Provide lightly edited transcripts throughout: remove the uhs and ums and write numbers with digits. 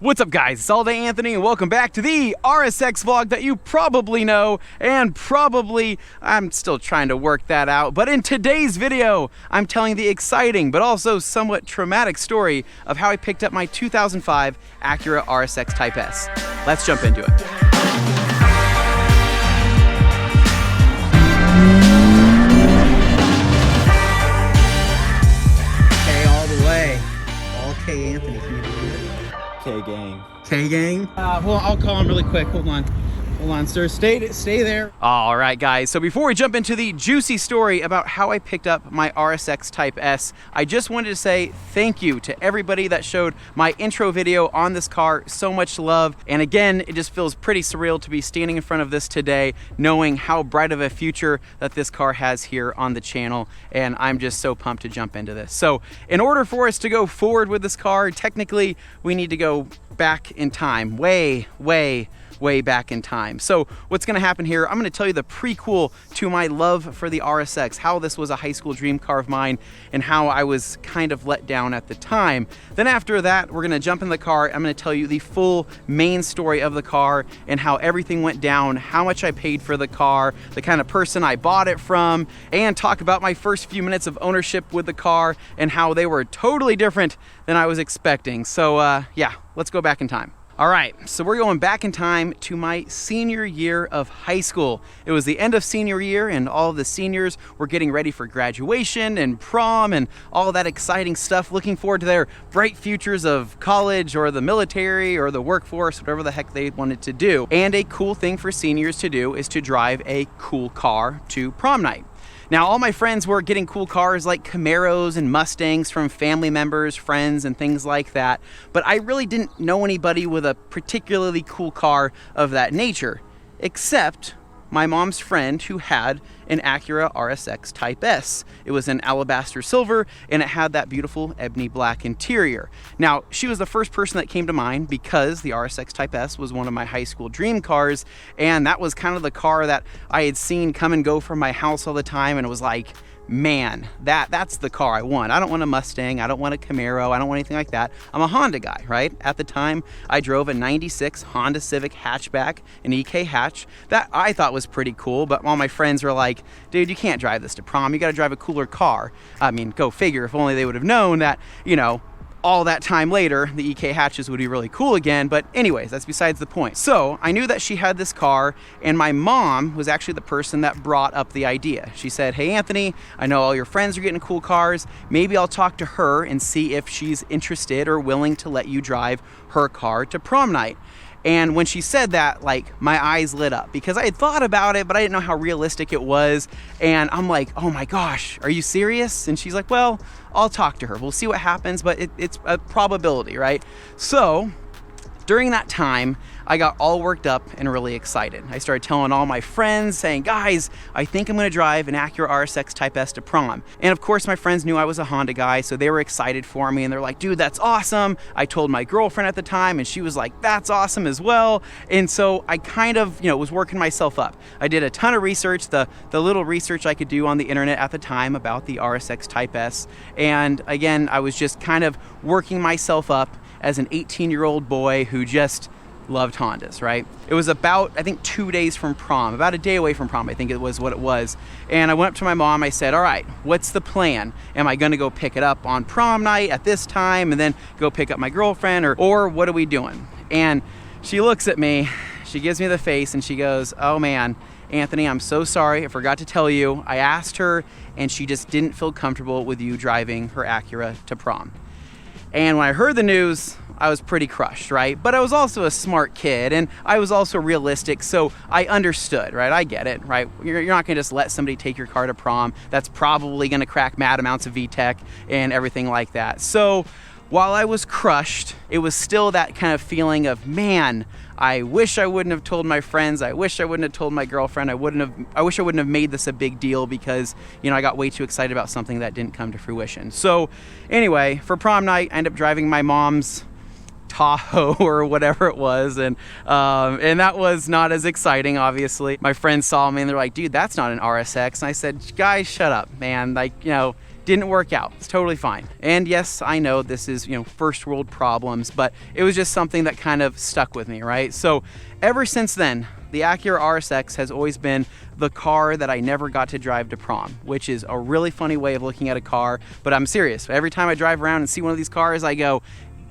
What's up guys, it's ALLDAYANTHONY and welcome back to the RSX vlog that you probably know and probably, I'm still trying to work that out, but in today's video, I'm telling the exciting but also somewhat traumatic story of how I picked up my 2005 Acura RSX Type-S. Let's jump into it. K all the way. All K Anthony, can you believe it? K-gang. K-gang? Well, I'll call him really quick. Hold on, sir. Stay there. All right, guys. So before we jump into the juicy story about how I picked up my RSX Type-S, I just wanted to say thank you to everybody that showed my intro video on this car so much love. And again, it just feels pretty surreal to be standing in front of this today, knowing how bright of a future that this car has here on the channel. And I'm just so pumped to jump into this. So in order for us to go forward with this car, technically, we need to go back in time, way back in time. So what's gonna happen here, I'm gonna tell you the prequel to my love for the RSX, how this was a high school dream car of mine and how I was kind of let down at the time. Then after that, we're gonna jump in the car. I'm gonna tell you the full main story of the car and how everything went down, how much I paid for the car, the kind of person I bought it from, and talk about my first few minutes of ownership with the car and how they were totally different than I was expecting. So yeah, let's go back in time. All right, so we're going back in time to my senior year of high school. It was the end of senior year and all of the seniors were getting ready for graduation and prom and all that exciting stuff, looking forward to their bright futures of college or the military or the workforce, whatever the heck they wanted to do. And a cool thing for seniors to do is to drive a cool car to prom night. Now, all my friends were getting cool cars like Camaros and Mustangs from family members, friends, and things like that, but I really didn't know anybody with a particularly cool car of that nature, except my mom's friend who had an Acura RSX Type-S. It was an alabaster silver and it had that beautiful ebony black interior. Now, she was the first person that came to mind because the RSX Type-S was one of my high school dream cars, and that was kind of the car that I had seen come and go from my house all the time, and it was like, man, that's the car I want. I don't want a Mustang, I don't want a Camaro, I don't want anything like that. I'm a Honda guy, right? At the time, I drove a 96 Honda Civic hatchback, an EK hatch, that I thought was pretty cool, but all my friends were like, dude, you can't drive this to prom, you gotta drive a cooler car. I mean, go figure, if only they would have known that, you know, all that time later, the EK hatches would be really cool again, but anyways, that's besides the point. So I knew that she had this car, and my mom was actually the person that brought up the idea. She said, hey Anthony, I know all your friends are getting cool cars, maybe I'll talk to her and see if she's interested or willing to let you drive her car to prom night. And when she said that, like, my eyes lit up because I had thought about it, but I didn't know how realistic it was. And I'm like, oh my gosh, are you serious? And she's like, well, I'll talk to her. We'll see what happens, but it's a probability, right? So during that time, I got all worked up and really excited. I started telling all my friends, saying, guys, I think I'm gonna drive an Acura RSX Type-S to prom. And of course, my friends knew I was a Honda guy, so they were excited for me, and they're like, dude, that's awesome. I told my girlfriend at the time, and she was like, that's awesome as well. And so I kind of, was working myself up. I did a ton of research, the little research I could do on the internet at the time about the RSX Type-S. And again, I was just kind of working myself up as an 18-year-old boy who just loved Hondas, right? It was about, I think, 2 days from prom, about a day away from prom, I think it was what it was. And I went up to my mom, I said, all right, what's the plan? Am I gonna go pick it up on prom night at this time and then go pick up my girlfriend, or what are we doing? And she looks at me, she gives me the face and she goes, oh man, Anthony, I'm so sorry, I forgot to tell you. I asked her and she just didn't feel comfortable with you driving her Acura to prom. And when I heard the news, I was pretty crushed, right? But I was also a smart kid and I was also realistic, so I understood, right? I get it, right? You're not gonna just let somebody take your car to prom. That's probably gonna crack mad amounts of VTEC and everything like that. So while I was crushed, it was still that kind of feeling of, man, I wish I wouldn't have told my friends. I wish I wouldn't have told my girlfriend. I wish I wouldn't have made this a big deal because, I got way too excited about something that didn't come to fruition. So anyway, for prom night, I ended up driving my mom's Tahoe or whatever it was, and that was not as exciting, obviously. My friends saw me and they're like, dude, that's not an RSX. And I said, guys, shut up, man. Like, didn't work out. It's totally fine. And yes, I know this is, you know, first world problems, but it was just something that kind of stuck with me, right? So ever since then, the Acura RSX has always been the car that I never got to drive to prom, which is a really funny way of looking at a car, but I'm serious. Every time I drive around and see one of these cars, I go,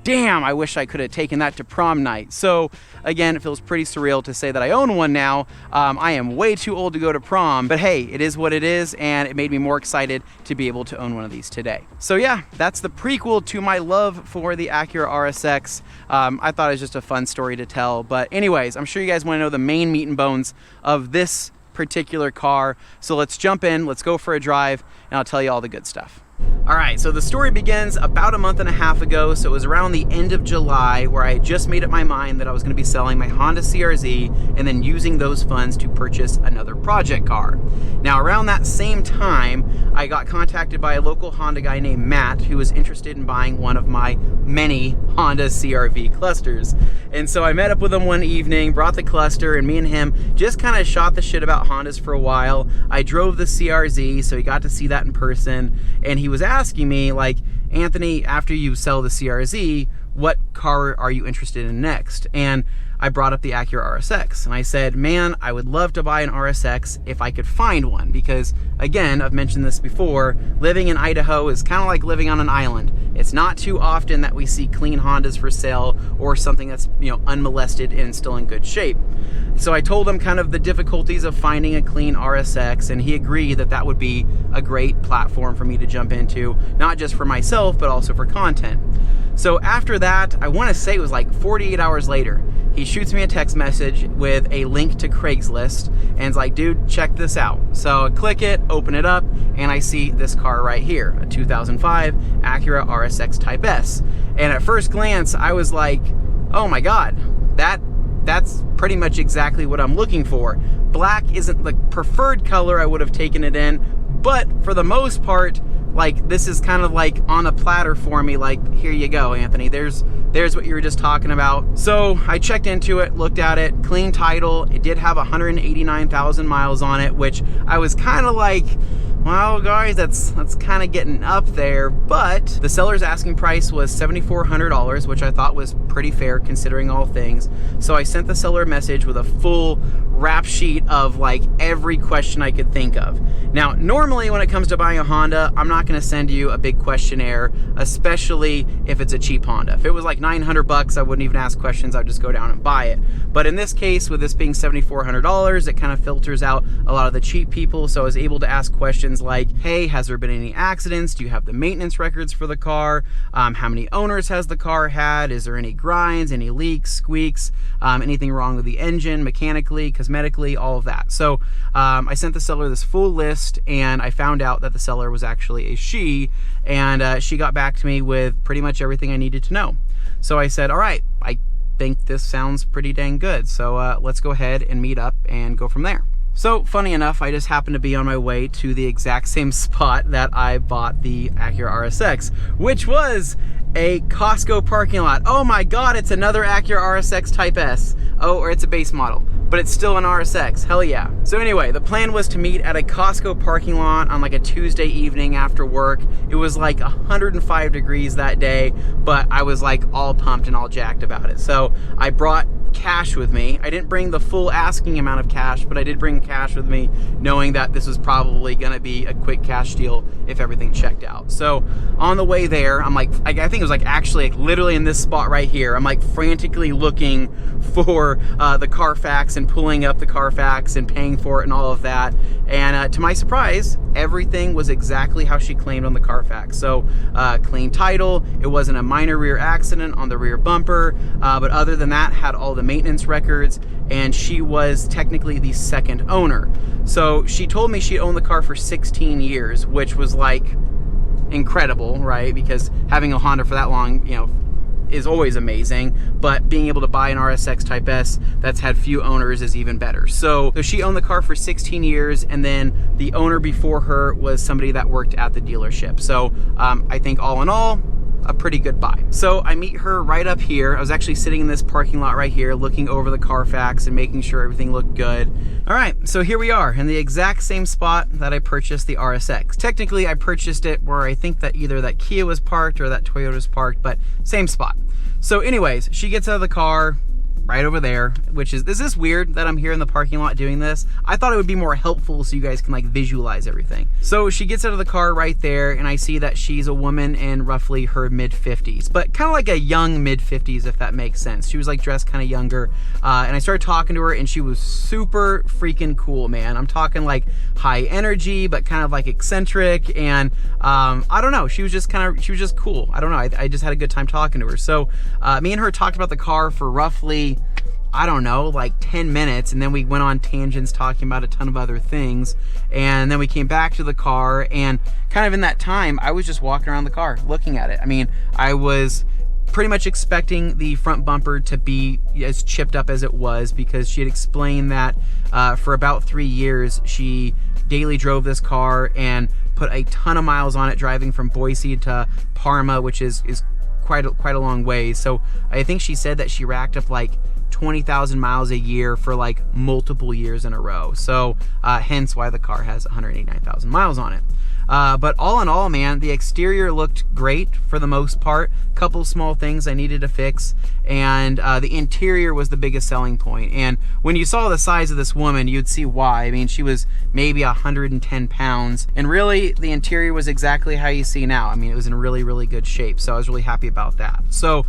damn, I wish I could have taken that to prom night. So again, it feels pretty surreal to say that I own one now. I am way too old to go to prom, but hey, it is what it is, and it made me more excited to be able to own one of these today. So yeah, that's the prequel to my love for the Acura RSX. I thought it was just a fun story to tell, but anyways, I'm sure you guys want to know the main meat and bones of this particular car. So let's jump in, let's go for a drive, and I'll tell you all the good stuff. All right, so the story begins about a month and a half ago, so it was around the end of July where I had just made up my mind that I was going to be selling my Honda CRZ and then using those funds to purchase another project car. Now, around that same time, I got contacted by a local Honda guy named Matt who was interested in buying one of my many Honda CRV clusters. And so I met up with him one evening, brought the cluster, and me and him just kind of shot the shit about Hondas for a while. I drove the CRZ, so he got to see that in person, and he was asking me, like, Anthony, after you sell the CRZ, what car are you interested in next? And I brought up the Acura RSX, and I said, man, I would love to buy an RSX if I could find one, because again, I've mentioned this before, living in Idaho is kind of like living on an island. It's not too often that we see clean Hondas for sale or something that's, you know, unmolested and still in good shape. So I told him kind of the difficulties of finding a clean RSX, and he agreed that that would be a great platform for me to jump into, not just for myself, but also for content. So after that, I want to say it was like 48 hours later, he shoots me a text message with a link to Craigslist and is like, dude, check this out. So I click it, open it up, and I see this car right here, a 2005 Acura RSX Type-S. And at first glance, I was like, oh my God, that's pretty much exactly what I'm looking for. Black isn't the preferred color I would have taken it in, but for the most part, like, this is kind of like on a platter for me, like, here you go, Anthony, there's what you were just talking about. So I checked into it, looked at it, clean title. It did have 189,000 miles on it, which I was kind of like, well, guys, that's kind of getting up there, but the seller's asking price was $7,400, which I thought was pretty fair considering all things. So I sent the seller a message with a full rap sheet of like every question I could think of. Now, normally when it comes to buying a Honda, I'm not going to send you a big questionnaire, especially if it's a cheap Honda. If it was like $900, I wouldn't even ask questions. I'd just go down and buy it. But in this case, with this being $7,400, it kind of filters out a lot of the cheap people. So I was able to ask questions like, hey, has there been any accidents? Do you have the maintenance records for the car? How many owners has the car had? Is there any grinds, any leaks, squeaks, anything wrong with the engine, mechanically, cosmetically, all of that. So I sent the seller this full list, and I found out that the seller was actually a she, and she got back to me with pretty much everything I needed to know. So I said, all right, I think this sounds pretty dang good. So let's go ahead and meet up and go from there. So funny enough, I just happened to be on my way to the exact same spot that I bought the Acura RSX, which was a Costco parking lot. Oh my God, it's another Acura RSX Type-S. Oh, or it's a base model, but it's still an RSX, hell yeah. So anyway, the plan was to meet at a Costco parking lot on like a Tuesday evening after work. It was like 105 degrees that day, but I was like all pumped and all jacked about it. So I brought cash with me. I didn't bring the full asking amount of cash, but I did bring cash with me, knowing that this was probably gonna be a quick cash deal if everything checked out. So on the way there, I'm like, I think it was like actually like literally in this spot right here, I'm like frantically looking for the Carfax and pulling up the Carfax and paying for it and all of that. And to my surprise, everything was exactly how she claimed on the Carfax. So clean title, it wasn't a minor rear accident on the rear bumper, but other than that, had all the maintenance records, and she was technically the second owner. So she told me she owned the car for 16 years, which was like incredible, right? Because having a Honda for that long, you know, is always amazing, but being able to buy an RSX Type-S that's had few owners is even better. So she owned the car for 16 years, and then the owner before her was somebody that worked at the dealership. So I think all in all, a pretty good buy. So I meet her right up here. I was actually sitting in this parking lot right here looking over the Carfax and making sure everything looked good. All right, so here we are in the exact same spot that I purchased the RSX. Technically, I purchased it where I think that either that Kia was parked or that Toyota was parked, but same spot. So anyways, she gets out of the car right over there, which is this weird that I'm here in the parking lot doing this? I thought it would be more helpful so you guys can like visualize everything. So she gets out of the car right there, and I see that she's a woman in roughly her mid-50s, but kind of like a young mid-50s, if that makes sense. She was like dressed kind of younger, and I started talking to her, and she was super freaking cool, man. I'm talking like high energy, but kind of like eccentric, and I don't know, she was just cool. I don't know, I just had a good time talking to her. So me and her talked about the car for roughly, I don't know, like 10 minutes, and then we went on tangents talking about a ton of other things, and then we came back to the car, and kind of in that time I was just walking around the car looking at it. I mean, I was pretty much expecting the front bumper to be as chipped up as it was, because she had explained that for about 3 years she daily drove this car and put a ton of miles on it, driving from Boise to Parma, which is quite a long way. So I think she said that she racked up like 20,000 miles a year for like multiple years in a row. So hence why the car has 189,000 miles on it. But all in all, man, the exterior looked great for the most part. Couple small things I needed to fix, and the interior was the biggest selling point. And when you saw the size of this woman, you'd see why. I mean, she was maybe 110 pounds, and really the interior was exactly how you see now. I mean, it was in really, really good shape, so I was really happy about that. So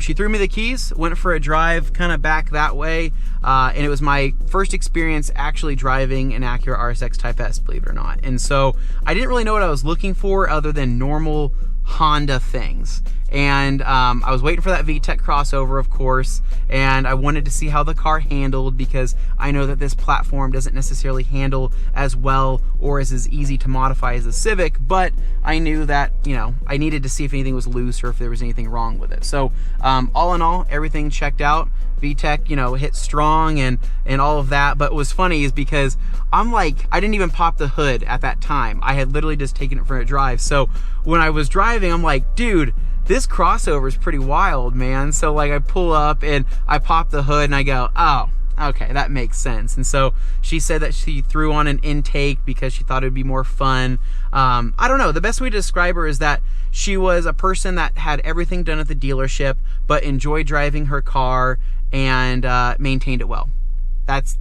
she threw me the keys, went for a drive kind of back that way, and it was my first experience actually driving an Acura RSX Type-S, believe it or not. And so I didn't really know what I was looking for other than normal Honda things. And I was waiting for that VTEC crossover, of course, and I wanted to see how the car handled, because I know that this platform doesn't necessarily handle as well or is as easy to modify as the Civic, but I knew that, you know, I needed to see if anything was loose or if there was anything wrong with it. So all in all, everything checked out. VTEC, you know, hit strong and all of that. But what was funny is because I'm like, I didn't even pop the hood at that time. I had literally just taken it for a drive. So when I was driving, I'm like, dude, this crossover is pretty wild, man. So like I pull up and I pop the hood and I go, oh, okay, that makes sense. And so she said that she threw on an intake because she thought it would be more fun. I don't know, the best way to describe her is that she was a person that had everything done at the dealership, but enjoyed driving her car and maintained it well. That's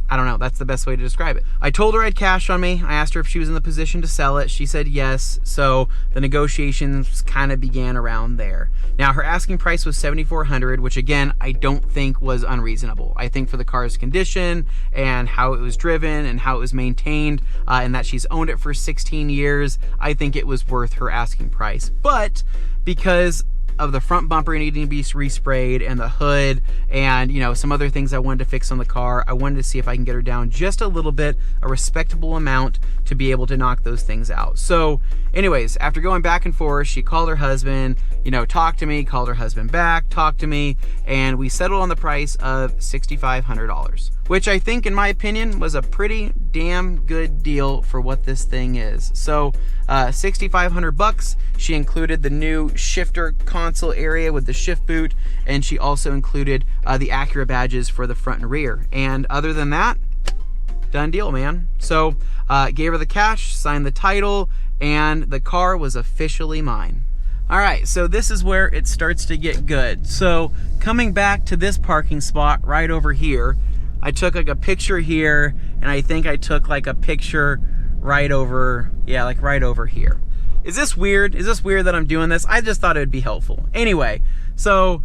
I don't know, that's the best way to describe it. I told her I had cash on me. I asked her if she was in the position to sell it. She said yes, so the negotiations kind of began around there. Now, her asking price was $7,400, which again, I don't think was unreasonable. I think for the car's condition and how it was driven and how it was maintained, and that she's owned it for 16 years, I think it was worth her asking price. But because of the front bumper needing to be resprayed and the hood and, you know, some other things I wanted to fix on the car, I wanted to see if I can get her down just a little bit, a respectable amount, to be able to knock those things out. So anyways, after going back and forth, she called her husband, you know, talked to me, called her husband back, talked to me, and we settled on the price of $6,500, which I think, in my opinion, was a pretty damn good deal for what this thing is. So $6,500. She included the new shifter console area with the shift boot, and she also included the Acura badges for the front and rear. And other than that, done deal, man. So gave her the cash, signed the title, and the car was officially mine. All right, so this is where it starts to get good. So coming back to this parking spot right over here, I took like a picture here, and I think I took like a picture right over, yeah, like right over here. Is this weird? Is this weird that I'm doing this? I just thought it would be helpful. Anyway, so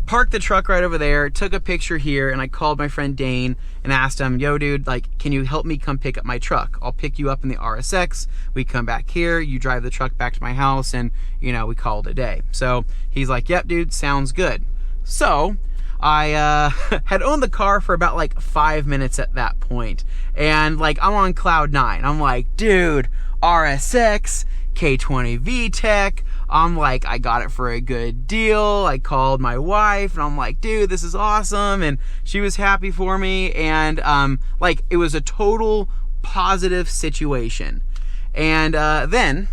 parked the truck right over there, took a picture here, and I called my friend Dane and asked him, yo dude, like, can you help me come pick up my truck? I'll pick you up in the RSX, we come back here, you drive the truck back to my house, and, you know, we call it a day. So he's like, yep dude, sounds good. So I had owned the car for about like 5 minutes at that point, and like I'm on cloud 9. I'm like, dude, RSX, K20 VTEC. I'm like, I got it for a good deal. I called my wife and I'm like, dude, this is awesome. And she was happy for me. And like, it was a total positive situation. And then,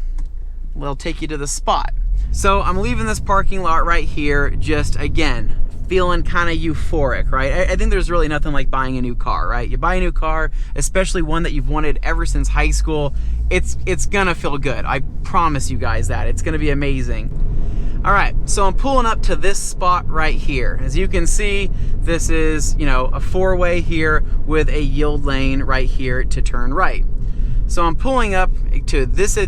we'll take you to the spot. So I'm leaving this parking lot right here, just again, feeling kind of euphoric, right? I think there's really nothing like buying a new car, right? You buy a new car, especially one that you've wanted ever since high school, it's gonna feel good. I promise you guys that. It's gonna be amazing. All right, so I'm pulling up to this spot right here. As you can see, this is, you know, a four-way here with a yield lane right here to turn right. So I'm pulling up to this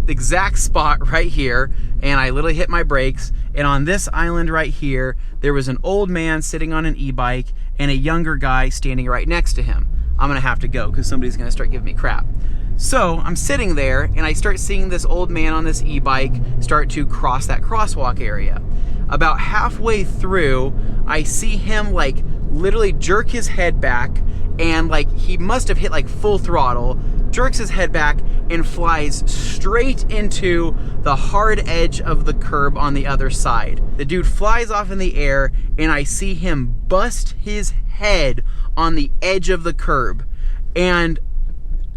exact spot right here, and I literally hit my brakes, and on this island right here, there was an old man sitting on an e-bike and a younger guy standing right next to him. I'm gonna have to go because somebody's gonna start giving me crap. So I'm sitting there and I start seeing this old man on this e-bike start to cross that crosswalk area. About halfway through, I see him like literally jerk his head back, and like he must have hit like full throttle, jerks his head back and flies straight into the hard edge of the curb on the other side. The dude flies off in the air and I see him bust his head on the edge of the curb. And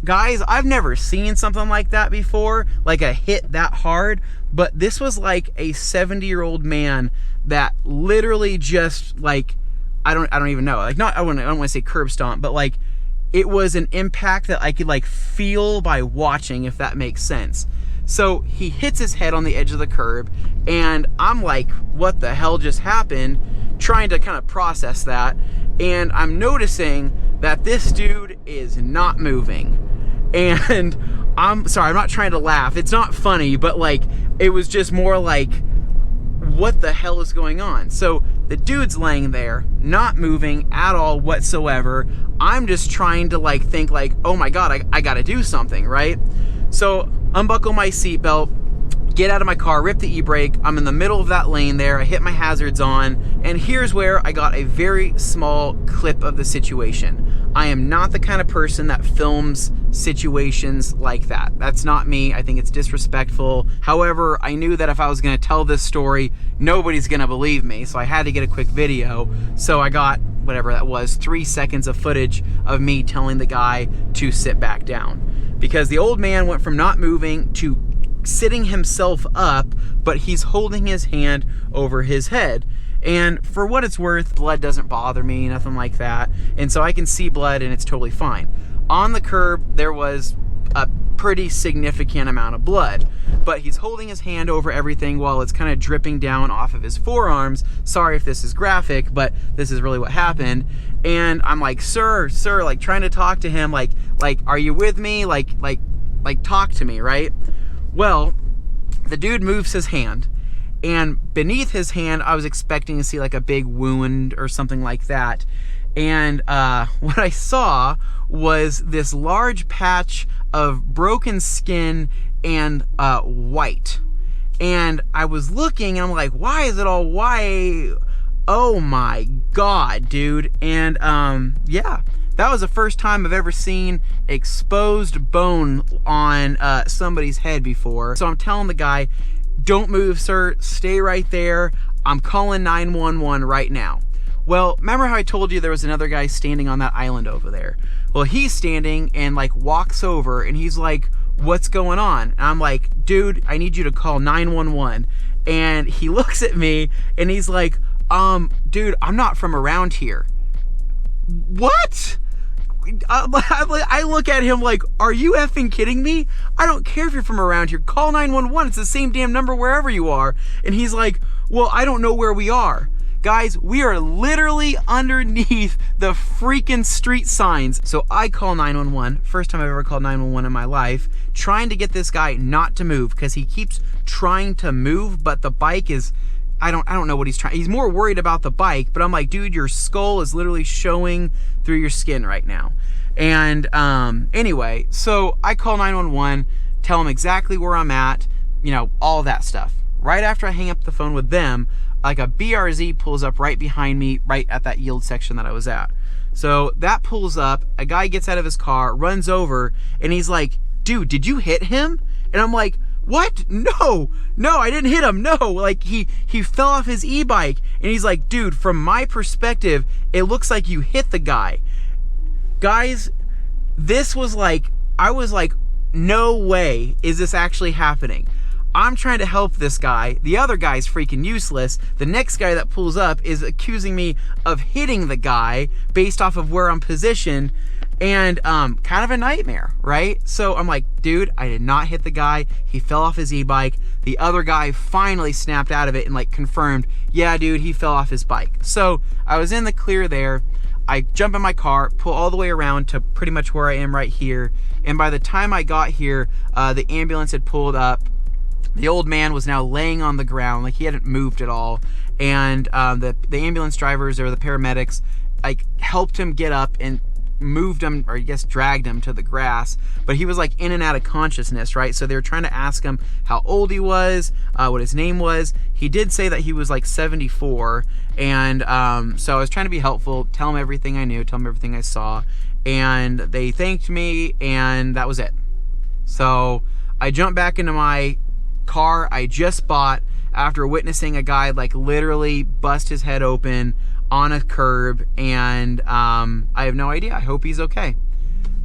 guys, I've never seen something like that before, like a hit that hard, but this was like a 70-year-old man that literally just like, I don't even know, like I don't want to say curb stomp, but like it was an impact that I could like feel by watching, if that makes sense. So he hits his head on the edge of the curb and I'm like, what the hell just happened? Trying to kind of process that, and I'm noticing that this dude is not moving. And I'm sorry, I'm not trying to laugh. It's not funny, but like, it was just more like, what the hell is going on? So the dude's laying there, not moving at all whatsoever. I'm just trying to like think like, oh my God, I gotta do something, right? So unbuckle my seatbelt, get out of my car, rip the e-brake. I'm in the middle of that lane there. I hit my hazards on, and here's where I got a very small clip of the situation. I am not the kind of person that films situations like that. That's not me. I think it's disrespectful. However, I knew that if I was gonna tell this story, nobody's gonna believe me, so I had to get a quick video. So I got, whatever that was, 3 seconds of footage of me telling the guy to sit back down. Because the old man went from not moving to sitting himself up, but he's holding his hand over his head. And for what it's worth, blood doesn't bother me, nothing like that. And so I can see blood and it's totally fine. On the curb, there was a pretty significant amount of blood, but he's holding his hand over everything while it's kind of dripping down off of his forearms. Sorry if this is graphic, but this is really what happened. And I'm like, sir, like trying to talk to him, like, are you with me? Like talk to me, right? Well, the dude moves his hand, and beneath his hand, I was expecting to see like a big wound or something like that. And what I saw was this large patch of broken skin and white. And I was looking and I'm like, why is it all white? Oh my God, dude. And yeah, that was the first time I've ever seen exposed bone on somebody's head before. So I'm telling the guy, don't move, sir, stay right there. I'm calling 911 right now. Well, remember how I told you there was another guy standing on that island over there? Well, he's standing and like walks over and he's like, what's going on? And I'm like, dude, I need you to call 911. And he looks at me and he's like, dude, I'm not from around here. What? I look at him like, are you effing kidding me? I don't care if you're from around here. Call 911. It's the same damn number wherever you are. And he's like, well, I don't know where we are. Guys, we are literally underneath the freaking street signs. So I call 911. First time I've ever called 911 in my life, trying to get this guy not to move because he keeps trying to move, but the bike is, I don't know what he's trying. He's more worried about the bike, but I'm like, dude, your skull is literally showing through your skin right now. And anyway, so I call 911, tell them exactly where I'm at, you know, all that stuff. Right after I hang up the phone with them, like a BRZ pulls up right behind me, right at that yield section that I was at. So that pulls up, a guy gets out of his car, runs over, and he's like, dude, did you hit him? And I'm like, what? No, I didn't hit him. No, like he fell off his e-bike. And he's like, dude, from my perspective, it looks like you hit the guy. Guys, this was like, I was like, no way is this actually happening. I'm trying to help this guy. The other guy's freaking useless. The next guy that pulls up is accusing me of hitting the guy based off of where I'm positioned, and kind of a nightmare, right? So I'm like, dude, I did not hit the guy. He fell off his e-bike. The other guy finally snapped out of it and like confirmed, yeah, dude, he fell off his bike. So I was in the clear there. I jump in my car, pull all the way around to pretty much where I am right here. And by the time I got here, the ambulance had pulled up. The old man was now laying on the ground, like he hadn't moved at all. And the ambulance drivers or the paramedics like helped him get up and moved him, or I guess dragged him to the grass. But he was like in and out of consciousness, right? So they were trying to ask him how old he was, what his name was. He did say that he was like 74. And so I was trying to be helpful, tell him everything I knew, tell him everything I saw. And they thanked me, and that was it. So I jumped back into my car I just bought after witnessing a guy like literally bust his head open on a curb, and I have no idea. I hope he's okay.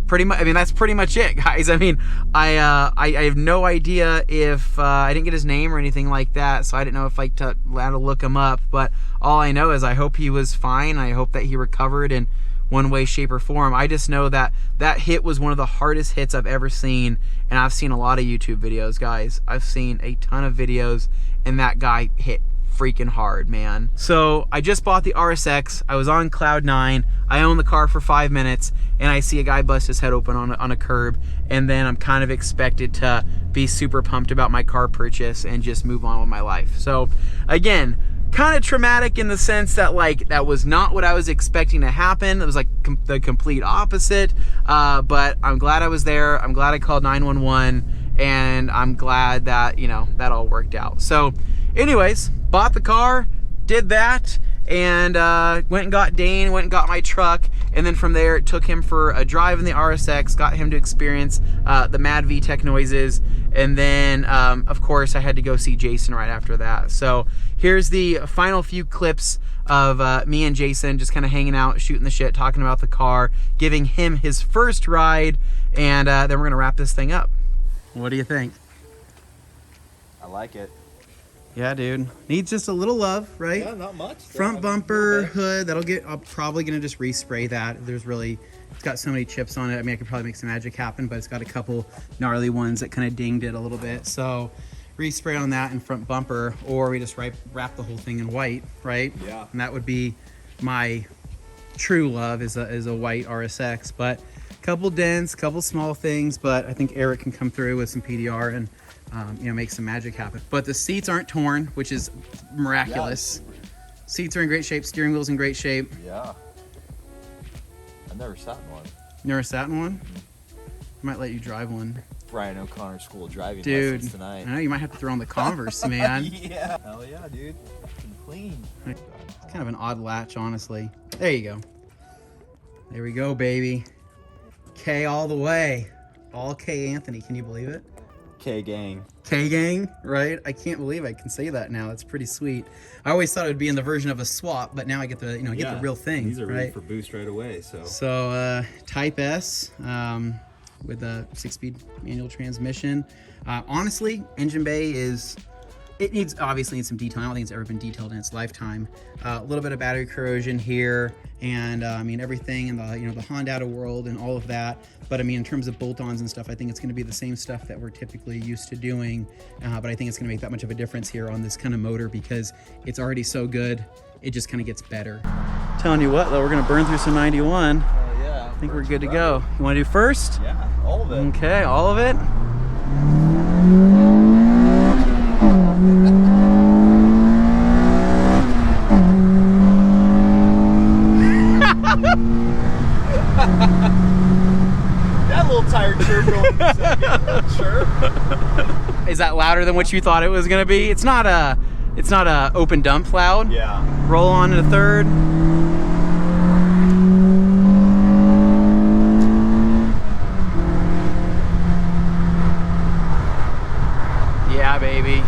Pretty much, I mean, that's pretty much it, guys. I mean, I have no idea if I didn't get his name or anything like that, so I didn't know if I had to look him up. But all I know is I hope he was fine. I hope that he recovered in one way, shape, or form. I just know that that hit was one of the hardest hits I've ever seen, and I've seen a lot of YouTube videos, guys. I've seen a ton of videos, and that guy hit freaking hard, man. So I just bought the RSX. I was on cloud 9. I own the car for 5 minutes, and I see a guy bust his head open on a curb, and then I'm kind of expected to be super pumped about my car purchase and just move on with my life. So again, kind of traumatic in the sense that like that was not what I was expecting to happen. It was like the complete opposite, but I'm glad I was there. I'm glad I called 911, and I'm glad that, you know, that all worked out. So anyways, bought the car, did that, and went and got Dane, went and got my truck, and then from there took him for a drive in the RSX, got him to experience the Mad VTEC noises, and then of course I had to go see Jason right after that. So here's the final few clips of me and Jason just kind of hanging out, shooting the shit, talking about the car, giving him his first ride, and then we're gonna wrap this thing up. What do you think? I like it. Yeah, dude. Needs just a little love, right? Yeah, not much. Front bumper, hood, that'll get, I'm probably gonna just respray that. There's really, it's got so many chips on it. I mean, I could probably make some magic happen, but it's got a couple gnarly ones that kind of dinged it a little bit. So respray on that in front bumper, or we just wrap the whole thing in white, right? Yeah. And that would be my true love, is a white RSX. But couple dents, couple small things, but I think Eric can come through with some PDR and you know, make some magic happen. But the seats aren't torn, which is miraculous. Yeah. Seats are in great shape. Steering wheel's in great shape. Yeah. I've never sat in one. Never sat in one? I might let you drive one. Brian O'Connor School of Driving dude, lessons tonight. I know you might have to throw on the Converse, man. Yeah. Hell yeah, dude. Fucking clean. It's kind of an odd latch, honestly. There you go. There we go, baby. K all the way. All K Anthony. Can you believe it? K-gang. K-gang, right? I can't believe I can say that now. It's pretty sweet. I always thought it would be in the version of a swap, but now I get the, you know, get the real thing. These are ready right? for boost right away. So Type-S with a 6-speed manual transmission. Honestly, engine bay is, it needs, obviously needs some detailing. I don't think it's ever been detailed in its lifetime. A little bit of battery corrosion here, and I mean everything in the, you know, the Honda world and all of that. But I mean, in terms of bolt-ons and stuff, I think it's going to be the same stuff that we're typically used to doing. But I think it's going to make that much of a difference here on this kind of motor because it's already so good. It just kind of gets better. Telling you what, though, we're going to burn through some 91. Oh yeah. I think we're good to go. You want to do first? Yeah, all of it. Okay, all of it. That little tire chirp going in a second. Chirp. Is that louder than what you thought it was gonna be? It's not a open dump loud. Yeah. Roll on to third. Yeah, baby.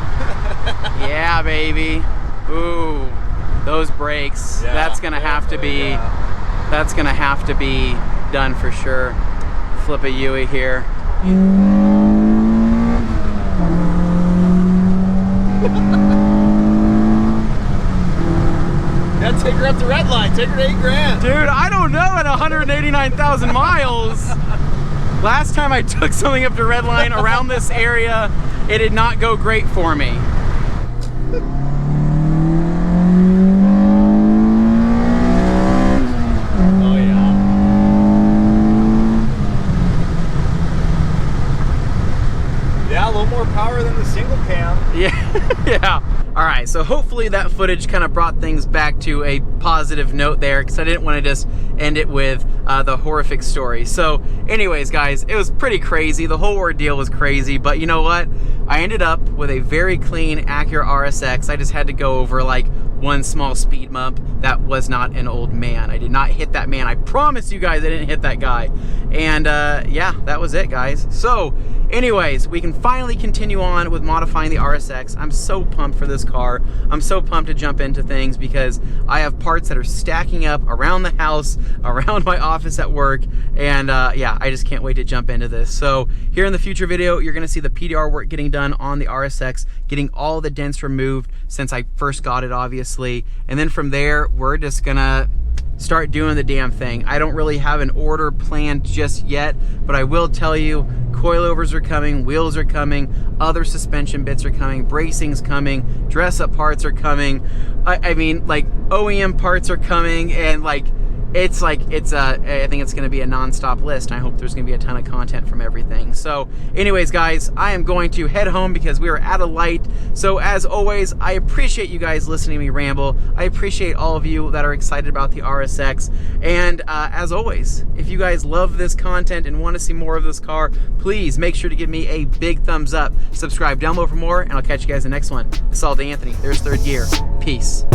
Yeah, baby. Ooh, those brakes. Yeah, that's gonna have to be. Yeah. That's gonna have to be done for sure. Flip a Yui here. take her to 8 grand. Dude, I don't know at 189,000 miles. Last time I took something up to Redline around this area, it did not go great for me. Oh yeah. Yeah, a little more power than the single cam. Yeah, yeah. All right, so hopefully that footage kind of brought things back to a positive note there, because I didn't want to just end it with the horrific story. So anyways, guys, it was pretty crazy. The whole ordeal was crazy, but you know what? I ended up with a very clean Acura RSX. I just had to go over like one small speed bump. That was not an old man. I did not hit that man. I promise you guys I didn't hit that guy. And yeah, that was it, guys. So anyways, we can finally continue on with modifying the RSX. I'm so pumped for this car. I'm so pumped to jump into things because I have parts that are stacking up around the house, around my office at work, and yeah, I just can't wait to jump into this. So here in the future video, you're gonna see the PDR work getting done on the RSX, getting all the dents removed since I first got it, obviously, and then from there, we're just gonna start doing the damn thing. I don't really have an order planned just yet, but I will tell you, coilovers are coming, wheels are coming, other suspension bits are coming, bracing's coming, dress-up parts are coming. I mean, like, OEM parts are coming, and like, I think it's gonna be a non-stop list. I hope there's gonna be a ton of content from everything. So anyways, guys, I am going to head home because we are at a light. So as always, I appreciate you guys listening to me ramble. I appreciate all of you that are excited about the RSX. And as always, if you guys love this content and want to see more of this car, please make sure to give me a big thumbs up. Subscribe down below for more, and I'll catch you guys in the next one. This is ALLDAYANTHONY. There's Third Gear. Peace.